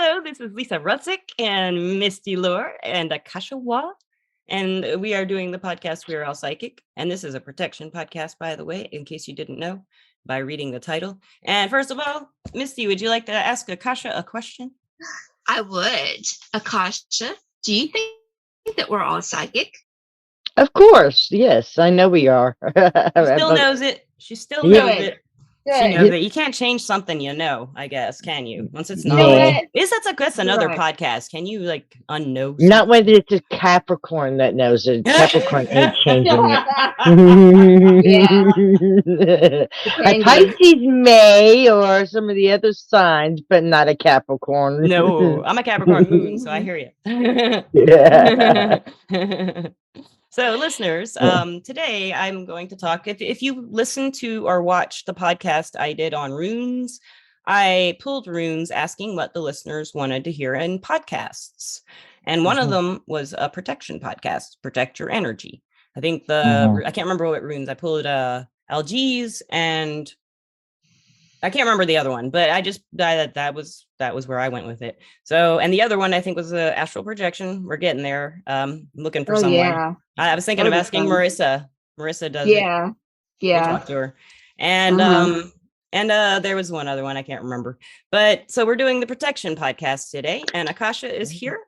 Hello, this is Lisa Rutzik and Misty Lore and Akasha, and we are doing the podcast We're All Psychic. And this is a protection podcast, by the way, in case you didn't know by reading the title. And first of all, Misty, would you like to ask Akasha a question? I would. Akasha, do you think that we're all psychic? Of course, yes, I know we are. She still knows it. She still knows it. She knows that you can't change something, I guess, can you? Once it's knowledge. That's another podcast. Can you like unknow something? Not when it's a Capricorn that knows it. Capricorn ain't changing it. A Pisces may, or some of the other signs, but not a Capricorn. No, I'm a Capricorn moon, so I hear you. Yeah. So listeners, today I'm going to talk, if you listen to or watch the podcast I did on runes, I pulled runes asking what the listeners wanted to hear in podcasts. And one of them was a protection podcast, Protect Your Energy. I think I can't remember what runes. I pulled Algiz and I can't remember the other one, but I just that was where I went with it. So, and the other one I think was astral projection. We're getting there. Looking for someone. Yeah. I was thinking of asking Marissa. Marissa does it. Yeah. Talk to her. And there was one other one I can't remember. But so we're doing the protection podcast today, and Akasha is here,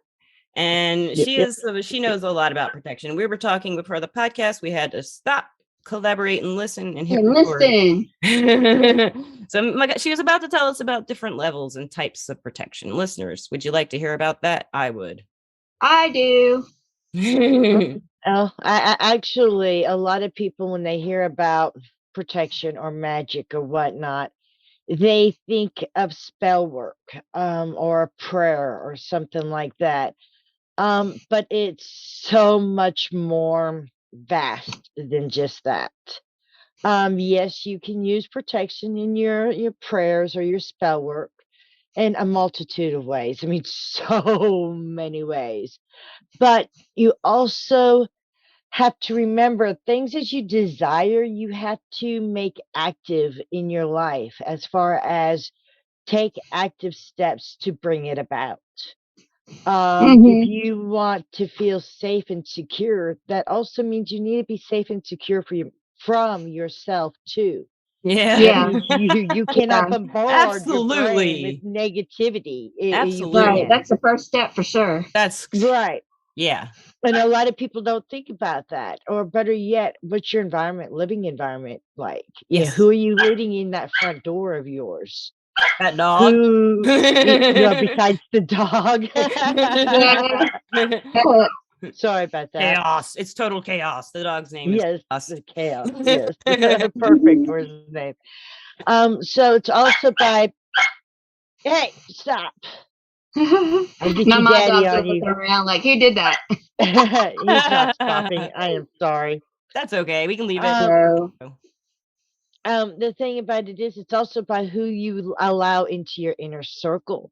and she knows a lot about protection. We were talking before the podcast. We had to stop, collaborate, and listen and listen. So she was about to tell us about different levels and types of protection. Listeners, would you like to hear about that? I would. I do. I actually, a lot of people, when they hear about protection or magic or whatnot, they think of spell work or a prayer or something like that. But it's so much more vast than just that. Yes, you can use protection in your prayers or your spell work in a multitude of ways. I mean, so many ways. But you also have to remember things that you desire, you have to make active in your life as far as take active steps to bring it about. If you want to feel safe and secure, that also means you need to be safe and secure from yourself too. Yeah. You cannot bombard your brain with negativity. Right. That's the first step for sure. That's right. Yeah. And a lot of people don't think about that. Or better yet, what's your living environment like? Yes. Yeah, who are you letting in that front door of yours? That dog. Besides the dog. Sorry about that. Chaos. It's total chaos. The dog's name is Chaos. Yes. Perfect for his name. So it's also by hey, stop. My dog's looking around like, who did that? He's not stopping. I am sorry. That's okay. We can leave it. The thing about it is, it's also by who you allow into your inner circle,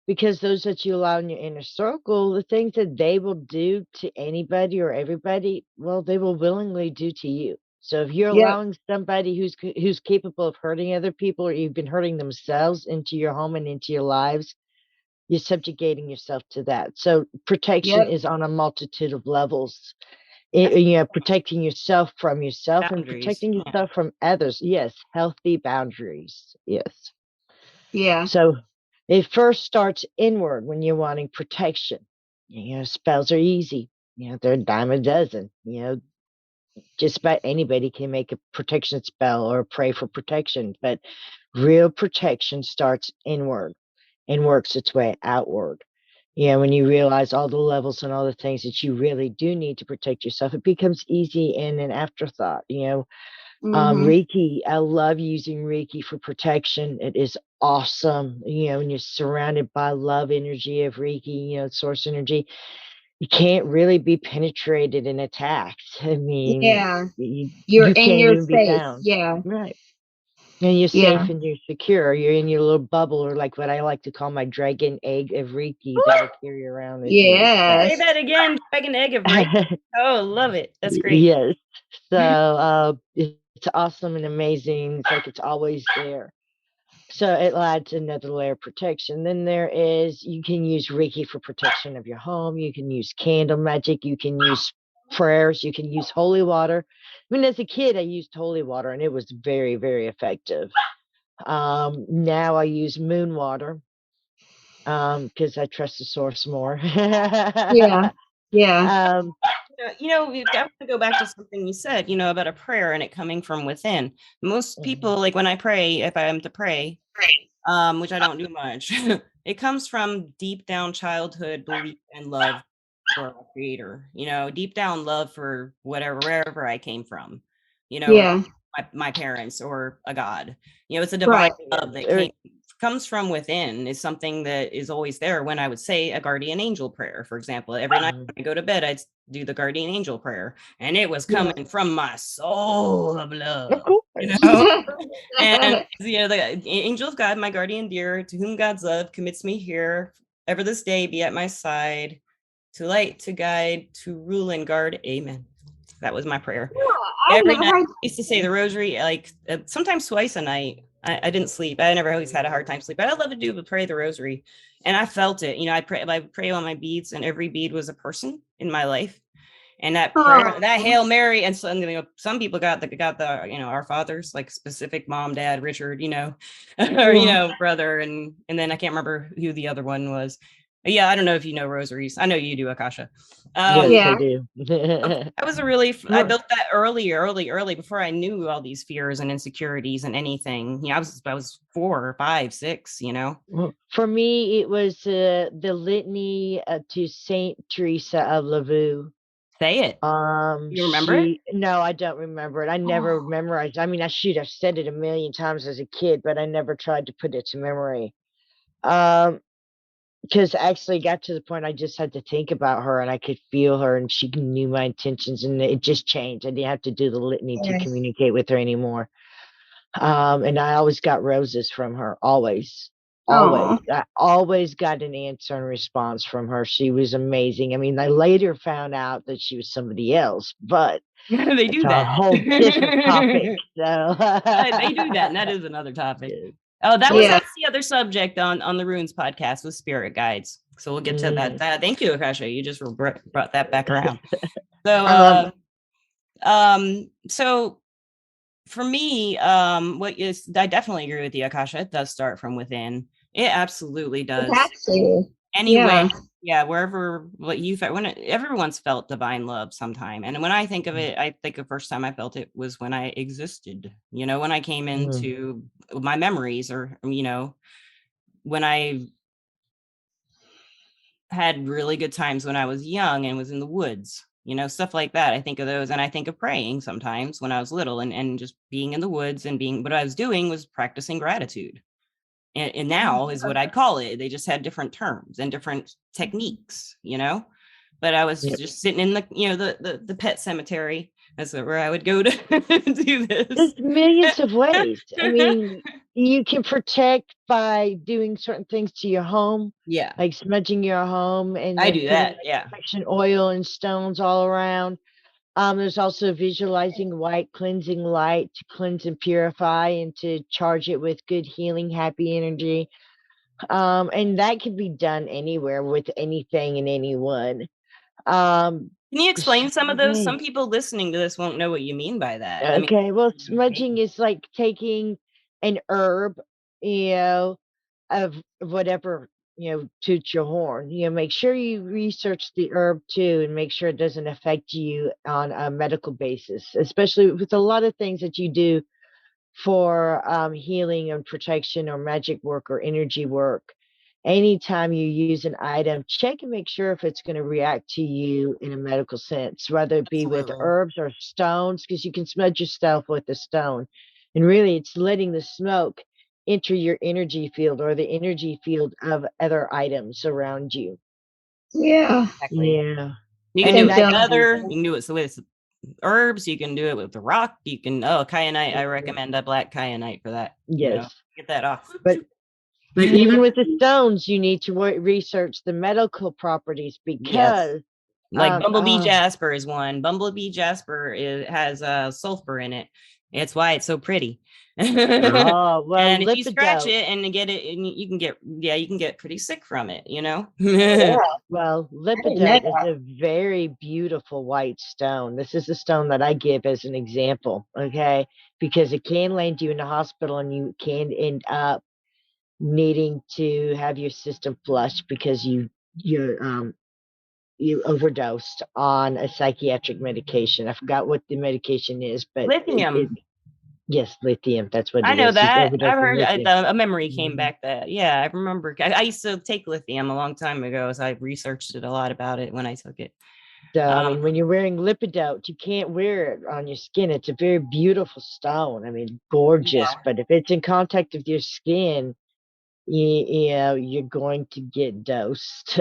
because those that you allow in your inner circle, the things that they will do to anybody or everybody, well, they will willingly do to you. So if you're allowing somebody who's capable of hurting other people, or you've been hurting themselves into your home and into your lives, you're subjugating yourself to that. So protection is on a multitude of levels. Protecting yourself from yourself and protecting yourself from others. Yes, healthy boundaries. Yes. Yeah. So it first starts inward when you're wanting protection. Spells are easy. They're a dime a dozen. Just about anybody can make a protection spell or pray for protection, but real protection starts inward and works its way outward. When you realize all the levels and all the things that you really do need to protect yourself, it becomes easy and an afterthought. Reiki, I love using Reiki for protection. It is awesome. When you're surrounded by love energy of Reiki, source energy, you can't really be penetrated and attacked. I mean, you're in your space. Yeah. Right. And you're safe and you're secure. You're in your little bubble, or like what I like to call my dragon egg of Reiki that I carry around. Say that again. Dragon egg of Reiki. Oh, love it. That's great. Yes. So it's awesome and amazing. It's like it's always there. So it adds another layer of protection. Then you can use Reiki for protection of your home. You can use candle magic. You can use prayers. You can use holy water. I mean, as a kid, I used holy water and it was very, very effective. Now I use moon water because I trust the source more. Yeah. Yeah. um, I want to go back to something you said, about a prayer and it coming from within. Most people, like when I pray, if I am to pray, which I don't do much, it comes from deep down childhood belief and love for our creator, deep down love for wherever I came from, or Yeah. my parents or a God. It's a divine Right. love that comes from within, is something that is always there. When I would say a guardian angel prayer, for example, every night when I go to bed, I'd do the guardian angel prayer, and it was coming from my soul of love. of course. And the angel of God, my guardian dear, to whom God's love commits me here, ever this day be at my side, to light, to guide, to rule and guard. Amen. That was my prayer. Every night I used to say the rosary, like sometimes twice a night. I didn't sleep. I never always had a hard time sleeping. I love to do, but pray the rosary. And I felt it. I pray on my beads, and every bead was a person in my life. And that prayer, that Hail Mary, and so, some people got the our fathers, like specific mom, dad, Richard, or brother, and then I can't remember who the other one was. But yeah, I don't know if you know rosaries. I know you do, Akasha. Yes, I do. I was I built that early before I knew all these fears and insecurities and anything. I was 4 or 5, 6. Well, for me, it was the litany to Saint Teresa of Lisieux. Say it. You remember it? No, I don't remember it. I never memorized. I mean, I've said it a million times as a kid, but I never tried to put it to memory. Because I actually got to the point I just had to think about her and I could feel her and she knew my intentions and it just changed. I didn't have to do the litany to communicate with her anymore. And I always got roses from her, always. Always. I always got an answer and response from her. She was amazing. I mean, I later found out that she was somebody else, but they do that. A whole different topic. So they do that, and that is another topic. Oh, that's the other subject on the Runes podcast with spirit guides. So we'll get to that. Thank you, Akasha. You just brought that back around. So for me, I definitely agree with you, Akasha. It does start from within. It absolutely does. Anyway, wherever everyone's felt divine love sometime. And when I think of it, I think the first time I felt it was when I existed, when I came into my memories, or, when I had really good times when I was young and was in the woods, stuff like that. I think of those, and I think of praying sometimes when I was little and just being in the woods and what I was doing was practicing gratitude. And now is what I'd call it. They just had different terms and different techniques, but I was just sitting in the pet cemetery. That's where I would go to do this. There's millions of ways. I mean, you can protect by doing certain things to your home. Yeah. Like smudging your home and I do that. Yeah. Protection oil and stones all around. There's also visualizing white cleansing light to cleanse and purify and to charge it with good healing, happy energy. And that can be done anywhere with anything and anyone. Can you explain some of those? Some people listening to this won't know what you mean by that. Okay, well, smudging is like taking an herb, of whatever, toots your horn. Make sure you research the herb too and make sure it doesn't affect you on a medical basis, especially with a lot of things that you do for healing and protection or magic work or energy work. Anytime you use an item, check and make sure if it's going to react to you in a medical sense, whether it be with herbs or stones, because you can smudge yourself with a stone. And really, it's letting the smoke enter your energy field or the energy field of other items around you. Yeah. Exactly. Yeah. You can do it with leather. You can do it with herbs. You can do it with the rock. You can, kyanite. I recommend a black kyanite for that. Yes. Get that off. But even with the stones, you need to research the medical properties because, like bumblebee jasper is one. Bumblebee jasper has sulfur in it, It's why it's so pretty. Oh, well, And if you scratch lipidote. it and get it, and you can get, yeah, you can get pretty sick from it, you know? Yeah, Well, I didn't know lipidote is that. a very beautiful white stone. This is the stone that I give as an example, okay? Because it can land you in the hospital and you can end up needing to have your system flushed because you overdosed on a psychiatric medication. I forgot what the medication is, but Lithium. yes, lithium. That's what I it know is. You that. overdose I've on heard lithium. a memory came Mhm. back that, yeah, I remember. I used to take lithium a long time ago, so I researched it a lot about it when I took it. So, I Um, mean, when you're wearing lipidote, you can't wear it on your skin. It's a very beautiful stone. I mean, gorgeous. yeah. But if it's in contact with your skin, you're going to get dosed.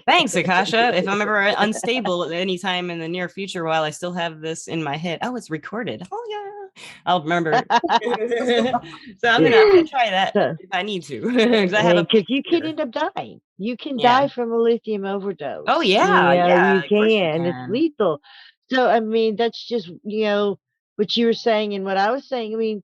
Thanks, Akasha. If I'm ever unstable at any time in the near future while I still have this in my head, oh, it's recorded. Oh, yeah. I'll remember. So I'm gonna try that So, if I need to, because I have a because you can here. end up dying. You can Yeah. die from a lithium Oh, overdose. yeah. Yeah. You Of course you can. It's can. lethal. So, I mean, that's just, what you were saying and what I was saying. I mean,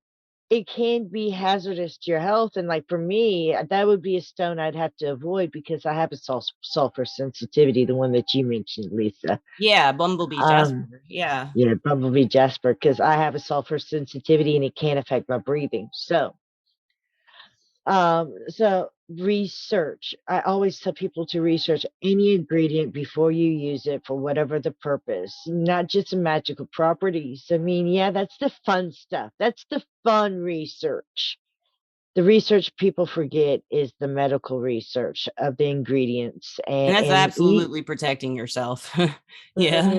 it can be hazardous to your health. And like for me, that would be a stone I'd have to avoid because I have a sulfur sensitivity, the one that you mentioned, Lisa. Yeah. Bumblebee Um, Jasper. Yeah. yeah, bumblebee jasper, because I have a sulfur sensitivity and it can affect my breathing. So research. I always tell people to research any ingredient before you use it for whatever the purpose, not just the magical properties. I mean, yeah, that's the fun stuff. That's the fun research. The research people forget is the medical research of the ingredients And that's and absolutely protecting yourself. mhm, and Yeah.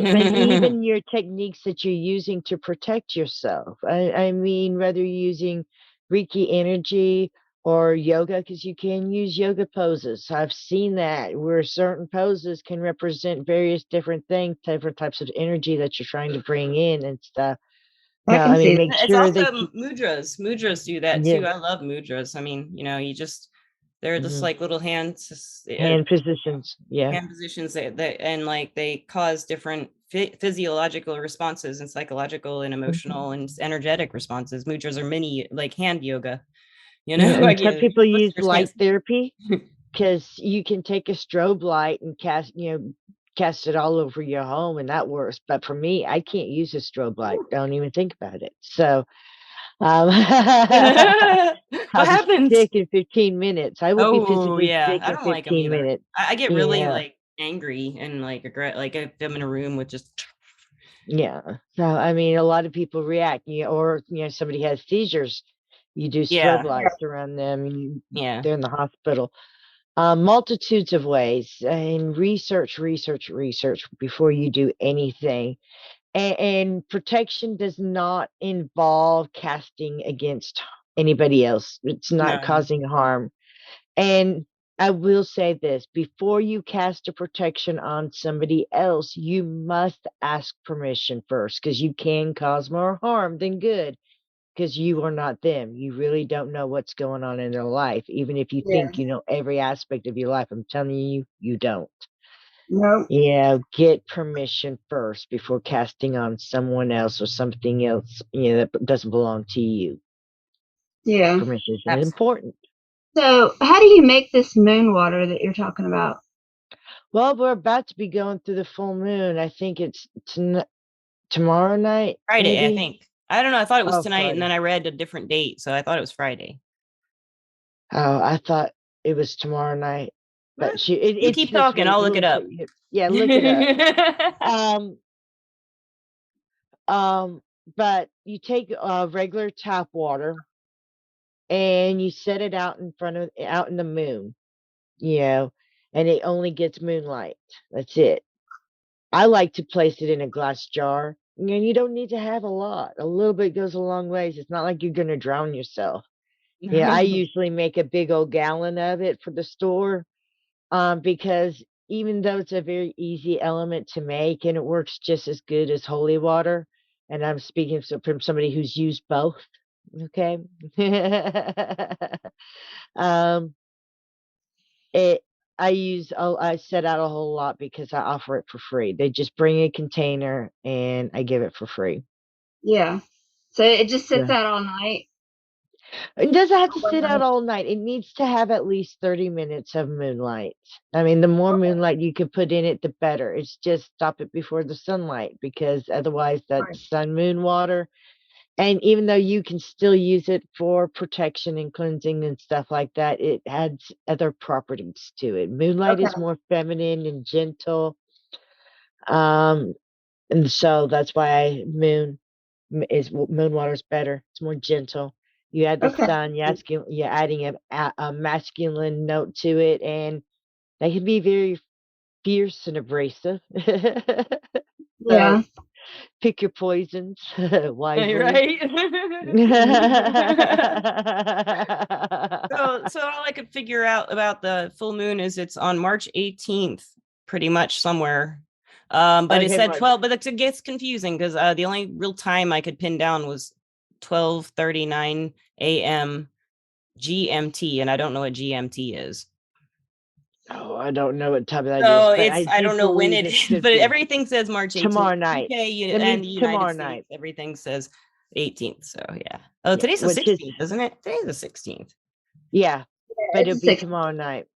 even your techniques that you're using to protect yourself. I mean, whether you're using Reiki energy or yoga, because you can use yoga poses. I've seen that where certain poses can represent various different things, different types of energy that you're trying to bring in and stuff. I Now, can I mean, see make It's sure also that you, mudras. Mudras do that yeah, too. I love mudras. I mean, you just, they're just mhm, like little hands, hand positions. Yeah. hand positions that and like they cause different physiological responses and psychological and Mhm. emotional and energetic responses. Mudras are mini like hand yoga, Yeah, and like, some yeah, people use listeners can't light see. therapy because you can take a strobe light and cast it all over your home and that works. But for me, I can't use a strobe light. Don't even think about it. So What I'll be happens? sick in 15 minutes. I will be Oh physically yeah, sick I in don't like them 15 either. minutes. I get really Yeah. like angry and like like if I'm in a room with just Yeah. So I mean a lot of people react, or somebody has seizures, you do strobe yeah, lights around them, yeah, they're in the hospital. Multitudes of ways and research before you do anything. And protection does not involve casting against anybody else. It's not no, causing harm. And I will say this before you cast a protection on somebody else, you must ask permission first because you can cause more harm than good because you are not them. You really don't know what's going on in their life. Even if you yeah. think you know every aspect of your life, I'm telling you, you don't. No. Get permission first before casting on someone else or something else, that doesn't belong to you. Yeah. Permission is absolutely. important. So, how do you make this moon water that you're talking about? Well, we're about to be going through the full moon. I think it's tomorrow night, Friday, I maybe. think. I don't know. I thought it was Oh, tonight, and Friday. then I read a different date, so I thought it was Friday. Oh, I thought it was tomorrow night, Well, but you it's keep this talking. week. I'll look it We'll up. yeah, look it up. Um, but you take regular tap water and you set it out in the moon, you know, and it only gets moonlight. That's it. I like to place it in a glass jar. And you don't need to have a lot. A little bit goes a long ways. It's not like you're going to drown yourself. Yeah, I usually make a big old gallon of it for the store, because even though it's a very easy element to make and it works just as good as holy water, and I'm speaking from somebody who's used both. Okay. um, it I set out a whole lot because I offer it for free. They just bring a container and I give it for free. Yeah. So it just sits Yeah. out all night. It doesn't have to One sit out night. all night. It needs to have at least 30 minutes of moonlight. I mean, the more moonlight you can put in it, the better. It's just stop it before the sunlight, because otherwise Right. that's sun moon water. And even though you can still use it for protection and cleansing and stuff like that, it adds other properties to it. Moonlight Okay. is more feminine and gentle. Um, and so that's why moon water is better. It's more gentle. You add the Okay. sun, you're adding a masculine note to it, and they can be very fierce and abrasive. So Yeah. pick your poisons wisely. Right. So all I could figure out about the full moon is it's on March 18th, pretty much somewhere. But it Okay, said Mark. 12, but it gets confusing because the only real time I could pin down was 12:39 a.m. GMT, and I don't know what GMT is. Oh, I don't know what time that is, So but I I do don't know when believe it it is, could but be everything says March 18th. tomorrow night. UK That and means the United tomorrow night. States, everything says 18th. So yeah. Oh, Yeah, today's the which is 16th, isn't it? Today's the 16th. yeah, but It's it'll a be 6. tomorrow night.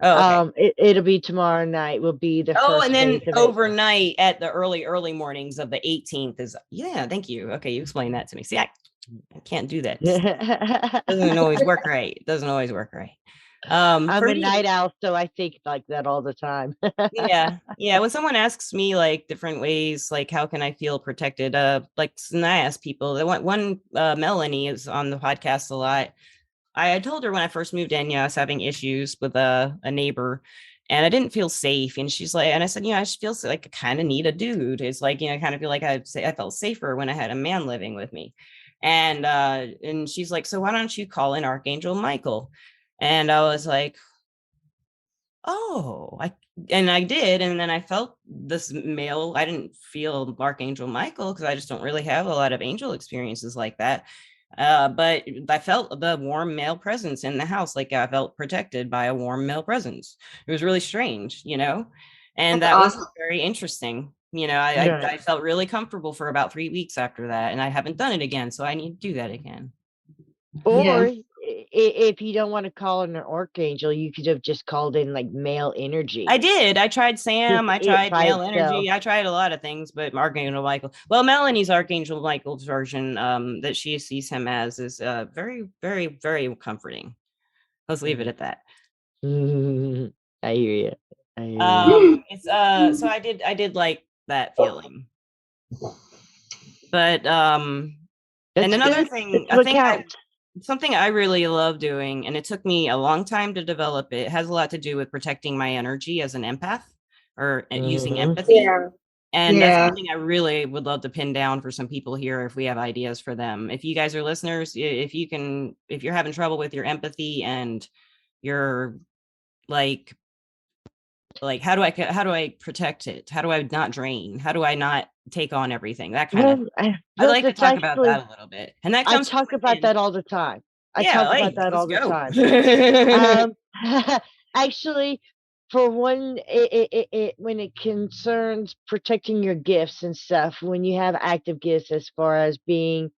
Oh, okay. It'll be tomorrow night. Will be the Oh, and first then phase of April. overnight at the early mornings of the 18th is, yeah, thank you. Okay, you explain that to me. See, I can't do that. Doesn't always work right. It doesn't always work right. I'm For a me, night owl, so I think like that all the time. yeah. Yeah. When someone asks me like different ways, like how can I feel protected? Like and I ask people, the one Melanie is on the podcast a lot. I told her when I first moved in, I was having issues with a neighbor and I didn't feel safe. And she's like, and I said, I just feel like I kind of need a dude. It's like, I kind of feel like I felt safer when I had a man living with me. And she's like, so why don't you call in Archangel Michael? And I was like, oh, I did. And then I felt this male, I didn't feel Archangel Michael because I just don't really have a lot of angel experiences like that. But I felt the warm male presence in the house, like I felt protected by a warm male presence. It was really strange, and That's that was awesome. very interesting. Right. I felt really comfortable for about 3 weeks after that, and I haven't done it again, so I need to do that again. Or Yeah. if you don't want to call in an archangel, you could have just called in like male energy. I did. I tried Just Sam. I it tried by Male itself. Energy. I tried a lot of things, but Archangel Michael. Well, Melanie's Archangel Michael's version, that she sees him as, is very, very, very comforting. Let's leave it at that. I hear you. I hear you. It's so I did like that feeling, but and That's another good. thing, That's what counts. something I really love doing, and it took me a long time to develop it, has a lot to do with protecting my energy as an empath or using Hmm. empathy. Yeah. And that's Yeah. something I really would love to pin down for some people here if we have ideas for them. If you guys are listeners, if you're having trouble with your empathy and you're like how do I protect it? How do I not drain? How do I not take on everything? That kind of, I'd like to That's talk about actually that a little bit. And that I comes from talk about within. that all the time. I Yeah, talk about hey, that let's all the go. time. Actually, for one, when it concerns protecting your gifts and stuff, when you have active gifts as far as being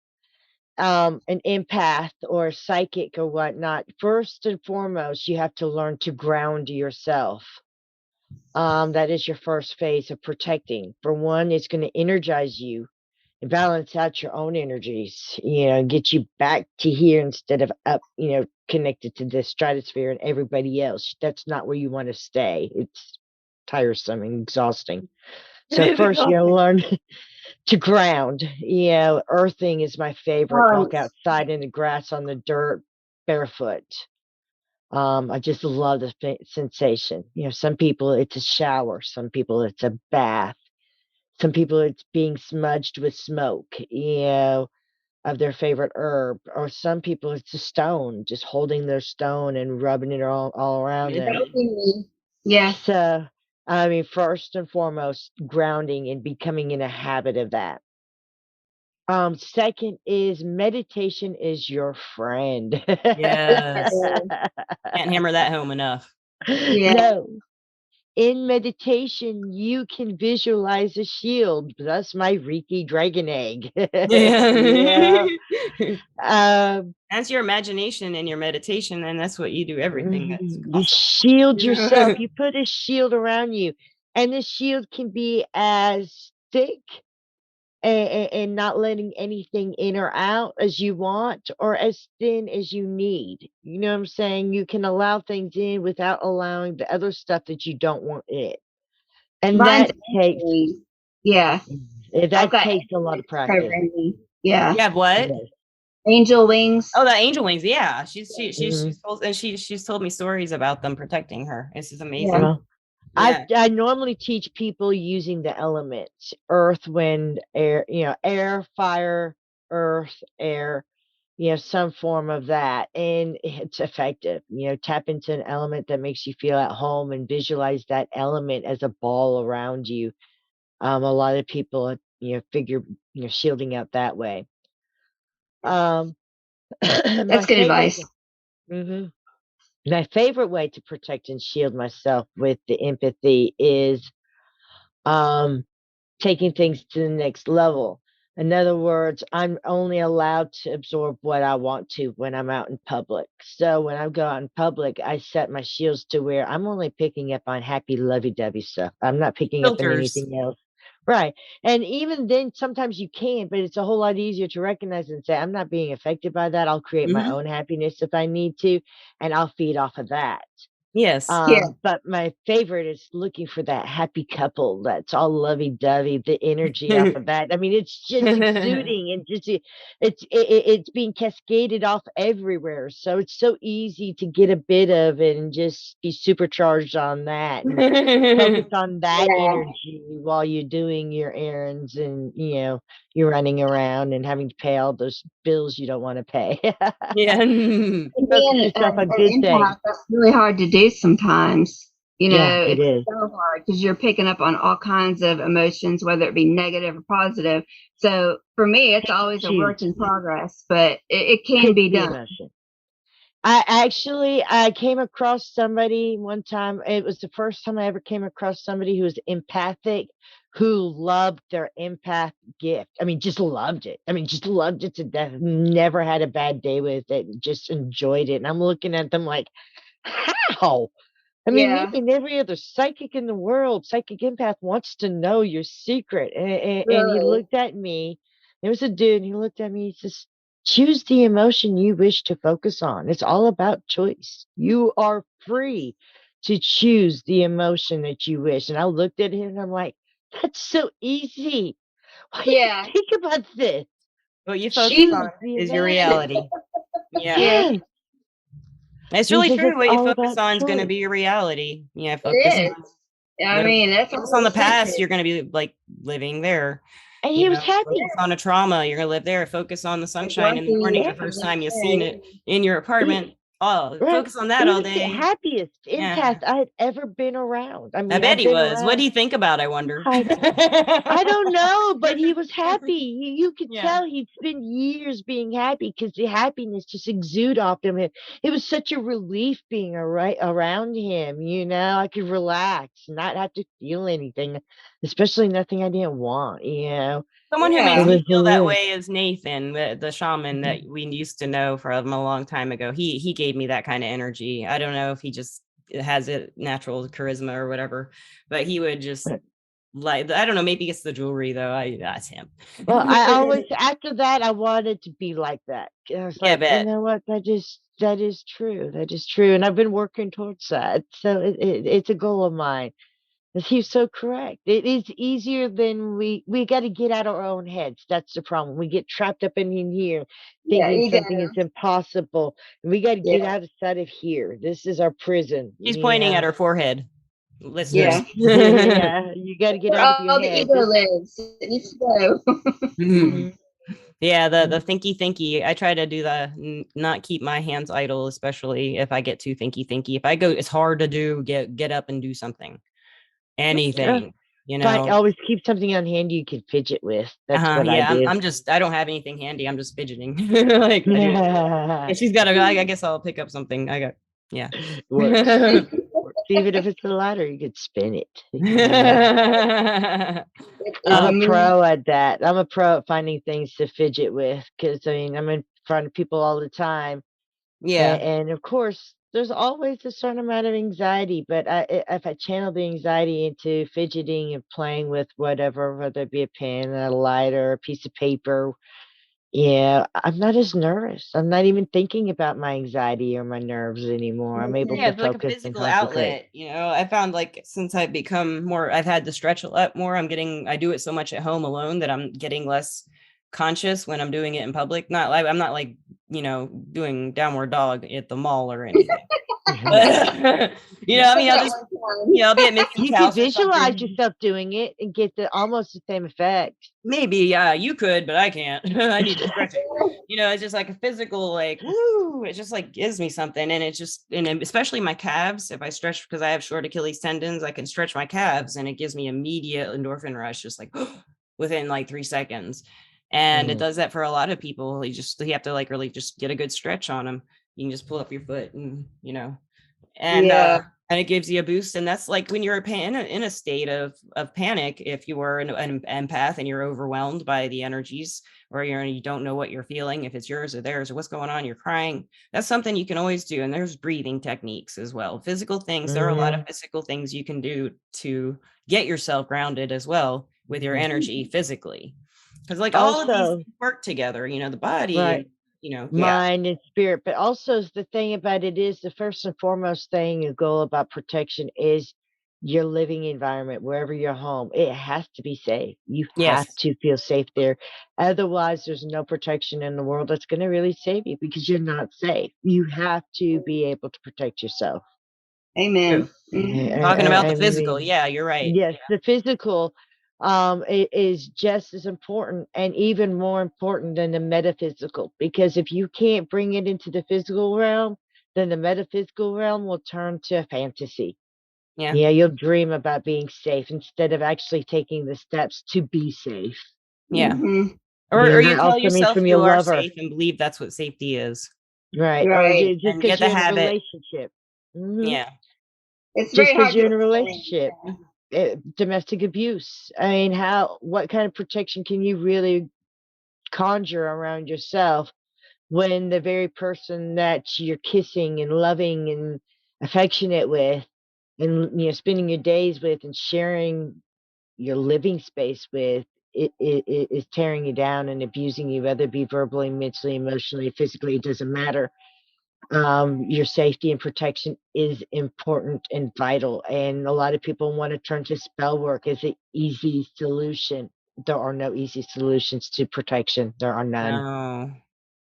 an empath or psychic or whatnot, first and foremost, you have to learn to ground yourself. That is your first phase of protecting. For one, it's going to energize you and balance out your own energies, get you back to here instead of up, connected to the stratosphere and everybody else. That's not where you want to stay. It's tiresome and exhausting. It So is first, exhausting. learn to ground. Earthing is my favorite. Walk Right. outside in the grass on the dirt barefoot. I just love the sensation. Some people it's a shower, some people it's a bath, some people it's being smudged with smoke, of their favorite herb, or some people it's a stone, just holding their stone and rubbing it all around That them. would be me. Yeah. So, I mean, first and foremost, grounding and becoming in a habit of that. Second is meditation is your friend. Yes. Can't hammer that home enough. Yeah. No, in meditation, you can visualize a shield. That's my Reiki dragon egg. Yeah. Um, That's your imagination and your meditation, and that's what you do everything. That's you awesome. shield yourself. You put a shield around you, and the shield can be as thick and not letting anything in or out as you want, or as thin as you need. You know what I'm saying? You can allow things in without allowing the other stuff that you don't want in. And Mine's that takes angry. Yeah. I've that got takes a lot of angels practice. covering me. Yeah. You have what? Yes. Angel wings. Oh, the angel wings. Yeah, she's Mhm. told, and she's told me stories about them protecting her. This is amazing. Yeah. Well, Yeah. I normally teach people using the elements: earth, wind, air, air, fire, earth, air, some form of that. And it's effective. Tap into an element that makes you feel at home and visualize that element as a ball around you. A lot of people, figure, shielding out that way. Um, my That's good favorite, advice. mhm. My favorite way to protect and shield myself with the empathy is, um, taking things to the next level. In other words, I'm only allowed to absorb what I want to when I'm out in public. So when I go out in public, I set my shields to where I'm only picking up on happy, lovey-dovey stuff. I'm not picking up on Filters. anything else. Right. And even then, sometimes you can, but it's a whole lot easier to recognize and say, I'm not being affected by that. I'll create my Mhm. own happiness if I need to, and I'll feed off of that. Yes. Yeah. But my favorite is looking for that happy couple that's all lovey-dovey, the energy off of that. I mean, it's just exuding and just it's being cascaded off everywhere. So it's so easy to get a bit of it and just be supercharged on that and focus on that Yeah. energy while you're doing your errands and you're running around and having to pay all those bills you don't want to pay. Yeah. Focus Being yourself on an good things. empath, that's really hard to do sometimes. Yeah, it It's is. so hard because you're picking up on all kinds of emotions, whether it be negative or positive. So for me, it's always a work in Choose. progress, but it can Pick be the done. emotion. I came across somebody one time. It was the first time I ever came across somebody who was empathic, who loved their empath gift. I mean, just loved it. I mean, just loved it to death. Never had a bad day with it. Just enjoyed it. And I'm looking at them like, how? I mean, me Yeah, and every other psychic in the world, psychic empath wants to know your secret. And he really. looked at me. There was a dude, and he looked at me. He says, choose the emotion you wish to focus on. It's all about choice. You are free to choose the emotion that you wish. And I looked at him and I'm like, that's so easy. Why do you Yeah, think about this? What you focus easy. on Choose the is your emotion. reality. Yeah. Yeah, Yes. It's He really says true. it's What you all focus about on is going to choice. be your reality. Yeah. it Focus is. on I mean, that's focus on the 100% past. true. You're going to be like living there. And he was Focus happy. on a trauma. You're going to live there. Focus on the Like sunshine one in the thing morning, you the Yeah. have first to time you've seen say. it in your apartment. Oh, Right. focus on that He all was the day. happiest Yeah. empath I had ever been around. I I mean, bet I've he been was. What do around. you think about, I wonder? I don't know, but he was happy. You could Yeah. tell he'd spent years being happy because the happiness just exuded off him. It was such a relief being around him. I could relax, not have to feel anything, especially nothing I didn't want. Someone who It makes Yeah, me was feel that relief. way is Nathan, the shaman that we used to know from a long time ago. He gave me that kind of energy. I don't know if he just has a natural charisma or whatever, but he would just like, I don't know, maybe it's the jewelry though. That's him. Well, I always after that I wanted to be like that. I was Yeah, I like, you bet. know what? That is true. That is true, and I've been working towards that. So it's a goal of mine. But he's so correct. It is easier than we got to get out of our own heads. That's the problem. We get trapped up in here, yeah, thinking you got something is impossible. We got to get yeah, outside of here. This is our prison. She's pointing at her forehead, yeah. listeners. Yeah, you got to get Where out of your all the head. ego lives, it needs to go. Mhm. Yeah, the thinky. I try to do not keep my hands idle, especially if I get too thinky. If I go, it's hard to do. Get up and do something, anything. Always keep something on hand you can fidget with. That's what I Yeah. do. I don't have anything handy. I'm just fidgeting. Like I do. Yeah, she's got to. I guess I'll pick up something. I got. Yeah. Works. Even if it's a ladder, you could spin it. It is I'm a a move. pro at that. I'm a pro at finding things to fidget with because I mean I'm in front of people all the time, Yeah. and of course there's always a certain amount of anxiety. But if I channel the anxiety into fidgeting and playing with whatever, whether it be a pen, a lighter, a piece of paper, yeah, I'm not as nervous. I'm not even thinking about my anxiety or my nerves anymore. I'm able Yeah, to it's like a focus and physical concentrate. outlet. I found like since I've become more, I've had to stretch a lot more. I do it so much at home alone that I'm getting less conscious when I'm doing it in public. Not like I'm not like, doing downward dog at the mall or anything. But I mean, That one time. I'll be at Misty's You could house or visualize something. yourself doing it and get almost the same effect. Maybe, yeah, you could, but I can't. I need to stretch it. It's just like a physical, like, woo, it just like gives me something. And especially my calves, if I stretch, because I have short Achilles tendons, I can stretch my calves and it gives me immediate endorphin rush, just like within like 3 seconds. And it does that for a lot of people. You have to like really just get a good stretch on them. You can just pull up your foot and Yeah. and it gives you a boost. And that's like when you're in a state of panic, if you were an empath and you're overwhelmed by the energies, or you don't know what you're feeling, if it's yours or theirs or what's going on, you're crying, that's something you can always do. And there's breathing techniques as well, physical things. There are a lot of physical things you can do to get yourself grounded as well with your energy physically, because like all of these Also, work together, the body right, and yeah. mind and spirit. But also, the thing about it is the first and foremost thing, a goal about protection is your living environment, wherever you're home. It has to be safe. You have Yes. to feel safe there. Otherwise, there's no protection in the world that's going to really save you because you're not safe. You have to be able to protect yourself. Amen. Talking about the I physical, mean, yeah, you're right. yes, the physical is just as important and even more important than the metaphysical, because if you can't bring it into the physical realm, then the metaphysical realm will turn to fantasy. Yeah. Yeah, you'll dream about being safe instead of actually taking the steps to be safe. Yeah. Mm-hmm. Or That you tell also means yourself from your you are lover, safe and believe that's what safety is, right? Or Right. just and because get the you're in a habit. relationship. Yeah. It's Just very because hard to you're in a explain. relationship. Yeah. Domestic abuse. I mean, what kind of protection can you really conjure around yourself when the very person that you're kissing and loving and affectionate with and spending your days with and sharing your living space with it is tearing you down and abusing you, whether it be verbally, mentally, emotionally, physically, it doesn't matter. Your safety and protection is important and vital. And a lot of people want to turn to spell work as an easy solution. There are no easy solutions to protection. There are none. No,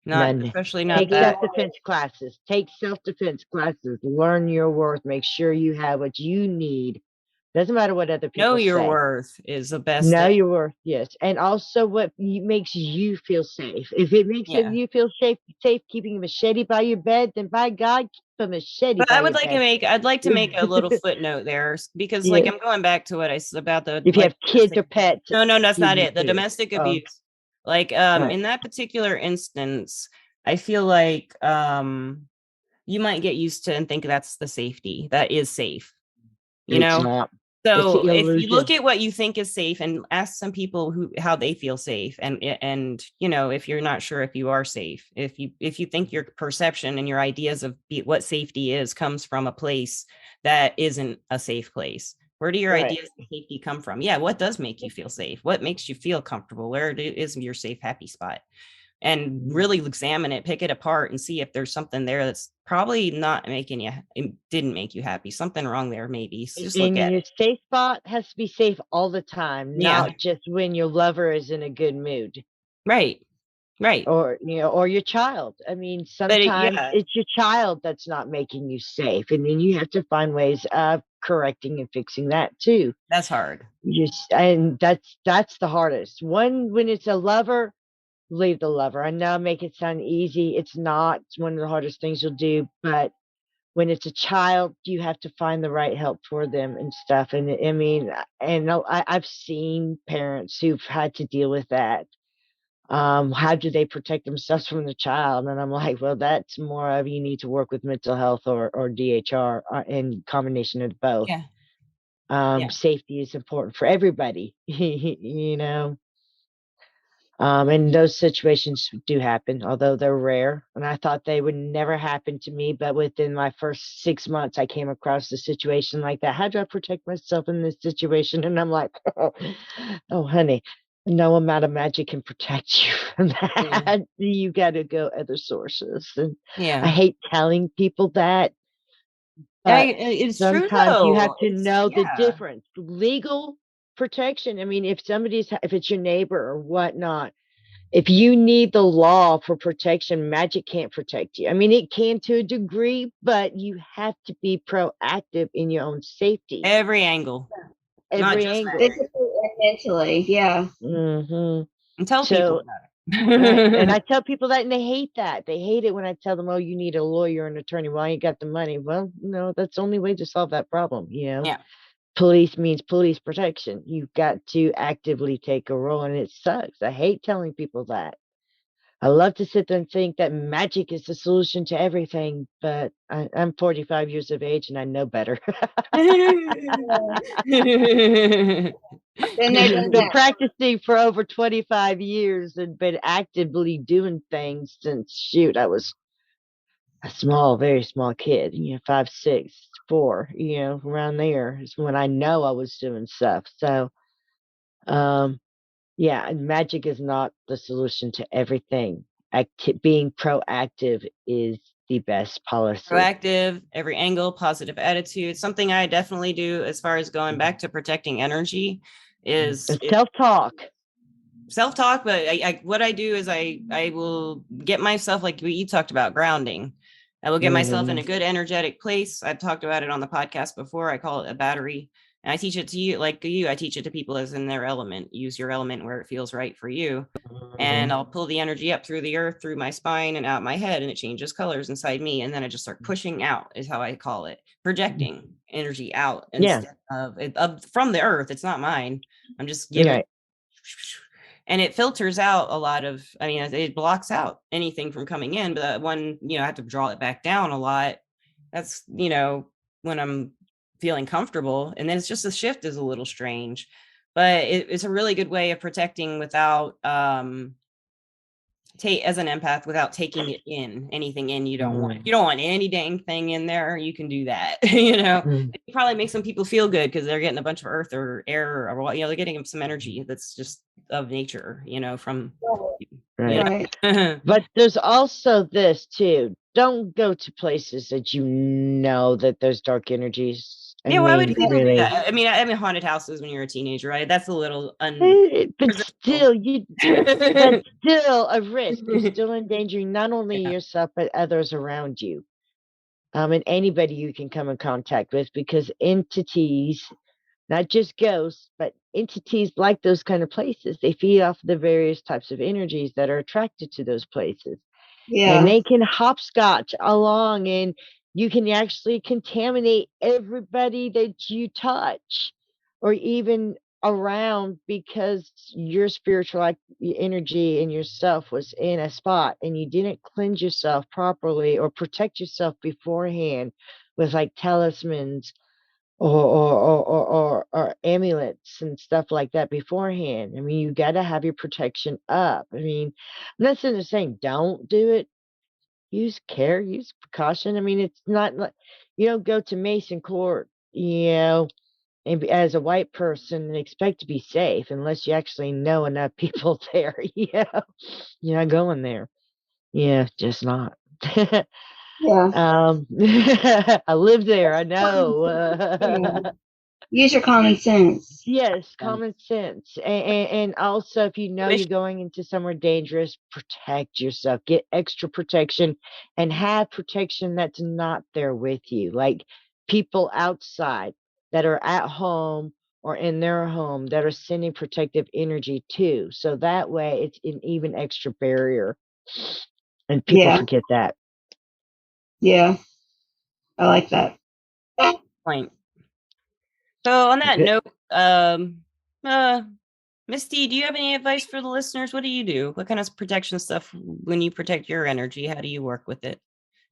not None. especially not Take that. self-defense classes. Take self-defense classes. Learn your worth. Make sure you have what you need. Doesn't matter what other Know people your say. worth is the best Know thing. your worth, yes, and also what makes you feel safe. If it makes Yeah. you feel safe keeping a machete by your bed, then by God, keep a machete But by your bed. I'd like to make a little footnote there, because like Yes. I'm going back to what I said about the If you like have kids domestic or abuse. pets, No, that's keep not them it. The too. domestic Oh, abuse. Like right. in that particular instance, I feel like you might get used to and think that's the safety. That is safe, you It's know? not. It's So the if you look illusion. at what you think is safe and ask some people how they feel safe, and if you're not sure if you are safe, if you think your perception and your ideas of what safety is comes from a place that isn't a safe place, where do your Right. ideas of safety come from? Yeah, what does make you feel safe? What makes you feel comfortable? Where is your safe, happy spot? And really examine it, pick it apart, and see if there's something there that's probably not making you, it didn't make you happy. Something wrong there, maybe. So just look And at your it. safe spot has to be safe all the time, Yeah. not just when your lover is in a good mood. Right. Right. Or your child. I mean, But sometimes yeah, it's your child that's not making you safe, and then you have to find ways of correcting and fixing that too. that's hard. And that's the hardest. When it's a lover, leave the lover. I know I make it sound easy. It's not. It's one of the hardest things you'll do, but when it's a child, you have to find the right help for them and stuff. And I mean, and I've seen parents who've had to deal with that How do they protect themselves from the child? And I'm like, well, that's more of, you need to work with mental health or DHR, in combination of both. Yeah. Yeah. Safety is important for everybody, and those situations do happen, although they're rare. And I thought they would never happen to me, but within my first 6 months, I came across a situation like that. How do I protect myself in this situation? And I'm like, oh honey, no amount of magic can protect you from that. You got to go other sources. And I hate telling people that, but It's true sometimes you have though. to know the Yeah. difference. Legal protection. I mean, if it's your neighbor or whatnot, if you need the law for protection, magic can't protect you. I mean, it can to a degree, but you have to be proactive in your own safety. Every angle. Not Every just angle. Physically and mentally, yeah. Mm-hmm. and tell So, people about right. And it. I tell people that, and they hate that. They hate it when I tell them, oh, you need a lawyer, an attorney. Well, I ain't got the money. Well, no, that's the only way to solve that problem. Yeah. Police means police protection. You've got to actively take a role, and it sucks. I hate telling people that. I love to sit there and think that magic is the solution to everything, but I'm 45 years of age and I know better. Been there, done Been that. practicing for over 25 years and been actively doing things since, shoot, I was a very small kid, 5, 6, 4, around there is when I know I was doing stuff. So, yeah, and magic is not the solution to everything. Being proactive is the best policy. Proactive, every angle, positive attitude. Something I definitely do as far as going back to protecting energy is self-talk. Self-talk, but what I do is I will get myself, like what you talked about, grounding. I will get myself in a good energetic place. I've talked about it on the podcast before. I call it a battery. And I teach it to you, like you, I teach it to people as in their element. Use your element where it feels right for you. And I'll pull the energy up through the earth, through my spine and out my head, and it changes colors inside me. And then I just start pushing out, is how I call it, projecting energy out instead of from the earth. It's not mine. I'm just giving it. And it filters out a lot of, I mean, it blocks out anything from coming in. But that one, I have to draw it back down a lot. That's, when I'm feeling comfortable. And then it's just the shift is a little strange, but it's a really good way of protecting without, as an empath, without taking it in, anything in you don't want. If you don't want any dang thing in there, you can do that. It probably makes some people feel good because they're getting a bunch of earth or air or they're getting some energy that's just of nature, from right. But there's also this too. Don't go to places that that there's dark energies. Why would people do that? I mean, haunted houses when you're a teenager, right? That's a little but still, that's still a risk. You're still endangering not only yourself but others around you, and anybody you can come in contact with, because entities, not just ghosts, but entities like those kind of places, they feed off the various types of energies that are attracted to those places. And they can hopscotch along, and you can actually contaminate everybody that you touch or even around, because your spiritual energy and yourself was in a spot and you didn't cleanse yourself properly or protect yourself beforehand with like talismans or amulets and stuff like that beforehand. I mean, you got to have your protection up. I mean, I'm not saying don't do it. Use care, use precaution. I mean, it's not like you don't go to Mason Court, and as a white person and expect to be safe unless you actually know enough people there. You're not going there. Yeah, just not. I live there. I know. Use your common sense. Yes, common sense. And also, if you know you're going into somewhere dangerous, protect yourself. Get extra protection and have protection that's not there with you. Like people outside that are at home or in their home that are sending protective energy too. So that way it's an even extra barrier. And people forget that. Yeah. I like that. Point. So on that note, Misty, do you have any advice for the listeners? What do you do? What kind of protection stuff when you protect your energy? How do you work with it?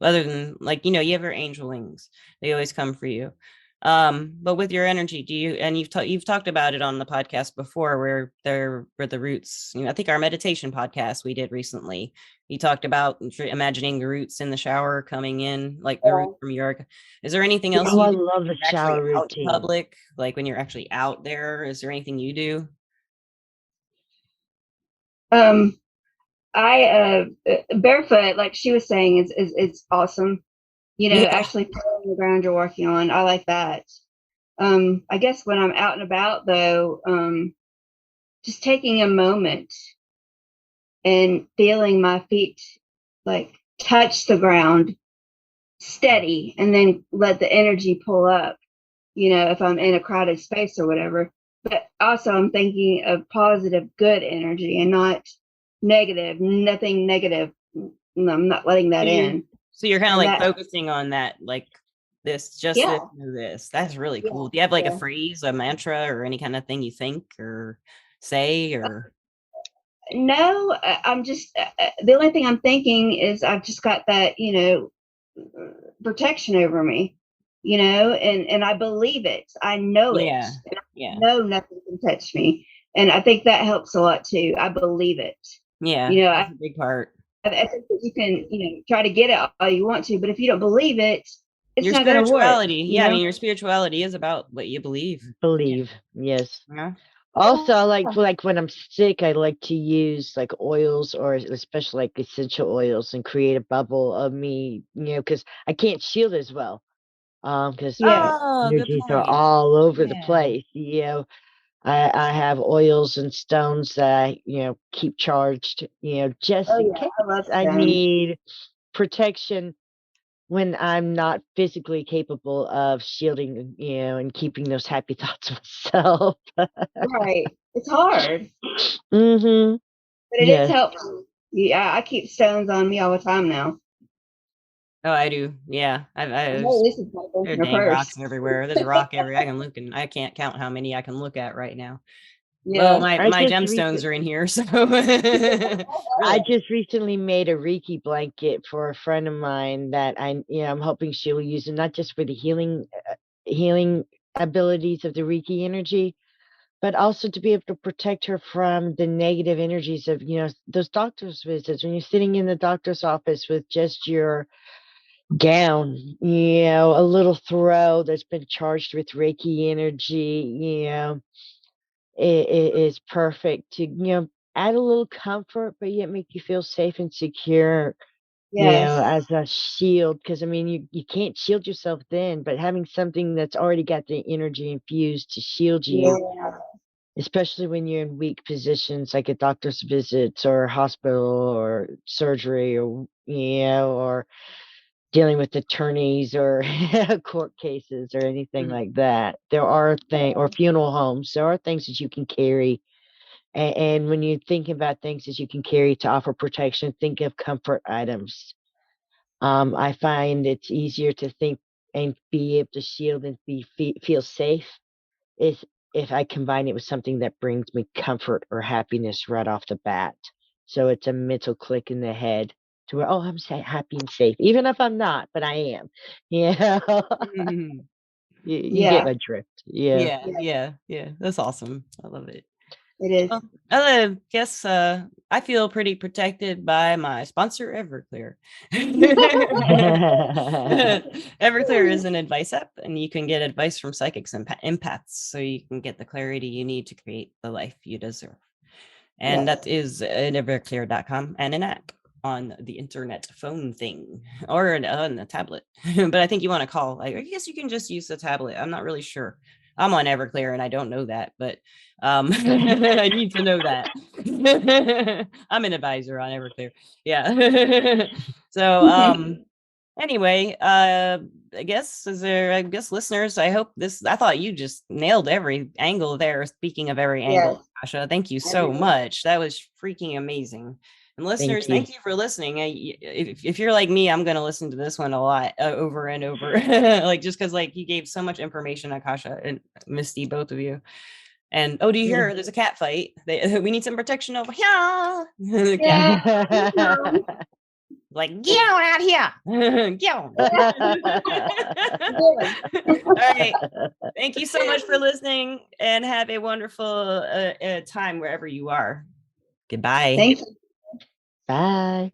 Other than like, you have your angel wings. They always come for you. But with your energy, do you and you've talked about it on the podcast before where there were the roots. I think our meditation podcast we did recently. You talked about imagining the roots in the shower coming in, like the root from your. Is there anything else Oh, you I do love when the you're actually shower out in routine. public? Like when you're actually out there, is there anything you do? Um, I barefoot, like she was saying, is awesome. Yeah. Actually following the ground you're walking on. I like that. I guess when I'm out and about though, just taking a moment and feeling my feet like touch the ground steady and then let the energy pull up, if I'm in a crowded space or whatever. But also I'm thinking of positive, good energy and not negative, nothing negative. I'm not letting So that you're in. so you're kind of And like that, focusing on that, like yeah, this. That's really yeah, cool. Do you have like a yeah. phrase, a mantra, or any kind of thing you think or say or No, I'm just, the only thing I'm thinking is I've just got that, protection over me, and I believe it. I know it. yeah, And I yeah, know nothing can touch me. And I think that helps a lot too. I believe it. yeah. You know, That's I, a big part. I think that you can, try to get it all you want to, but if you don't believe it, it's Your not going to work, spirituality, yeah. I mean, your spirituality is about what you believe. Yeah, Believe, yes. yeah. Also, I Yeah. like when I'm sick, I like to use like oils or especially like essential oils and create a bubble of me, because I can't shield as well. Because Yeah. Oh, good energies are point. all over the Yeah. place. I have oils and stones that I, keep charged, just Oh, in yeah. case I love I stones. need protection when I'm not physically capable of shielding, and keeping those happy thoughts myself. Right. It's hard, Mm-hmm. but it is Yes. helpful. Yeah. I keep stones on me all the time now. Oh, I do. Yeah. I I know Lisa's got those there are in her dang purse. rocks everywhere. There's a rock everywhere I can look and I can't count how many I can look at right now. Well, Yeah. my I my just gemstones recent are in here, so I really. just recently made a Reiki blanket for a friend of mine that I'm hoping she'll use it not just for the healing abilities of the Reiki energy, but also to be able to protect her from the negative energies of, those doctor's visits. When you're sitting in the doctor's office with just your gown, a little throw that's been charged with Reiki energy, it is perfect to, add a little comfort, but yet make you feel safe and secure, Yes. as a shield. Because I mean, you can't shield yourself then, but having something that's already got the energy infused to shield you, Yeah. especially when you're in weak positions like a doctor's visits or hospital or surgery or, or dealing with attorneys or court cases or anything Mhm. like that. There are things, or funeral homes, there are things that you can carry. And when you think about things that you can carry to offer protection, think of comfort items. I find it's easier to think and be able to shield and feel safe is if I combine it with something that brings me comfort or happiness right off the bat. So it's a mental click in the head to where, oh, I'm happy and safe, even if I'm not, but I am. Yeah, Mhm. you get Yeah. my drift. Yeah. Yeah, Yeah. yeah, yeah. That's awesome. I love it. It is. Well, I guess I feel pretty protected by my sponsor, Everclear. Everclear is an advice app, and you can get advice from psychics and empaths, so you can get the clarity you need to create the life you deserve. And that Yes. is everclear.com and an app on the internet phone thing or on the tablet. But I think you want to call. I guess you can just use the tablet. I'm not really sure. I'm on Everclear and I don't know that, but I need to know that. I'm an advisor on Everclear. Yeah. So anyway, I guess listeners, I thought you just nailed every angle there. Speaking of every Yes. angle, Asha, thank you so Everything. much. That was freaking amazing. And listeners, Thank you. thank you for listening. If you're like me, I'm going to listen to this one a lot over and over, like just because like you gave so much information, Akasha and Misty, both of you. And oh, do you hear? There's a cat fight. We need some protection over here. The cat, Yeah. like, get on out here. Get on. All right. Thank you so much for listening, and have a wonderful time wherever you are. Goodbye. Thank you. Bye.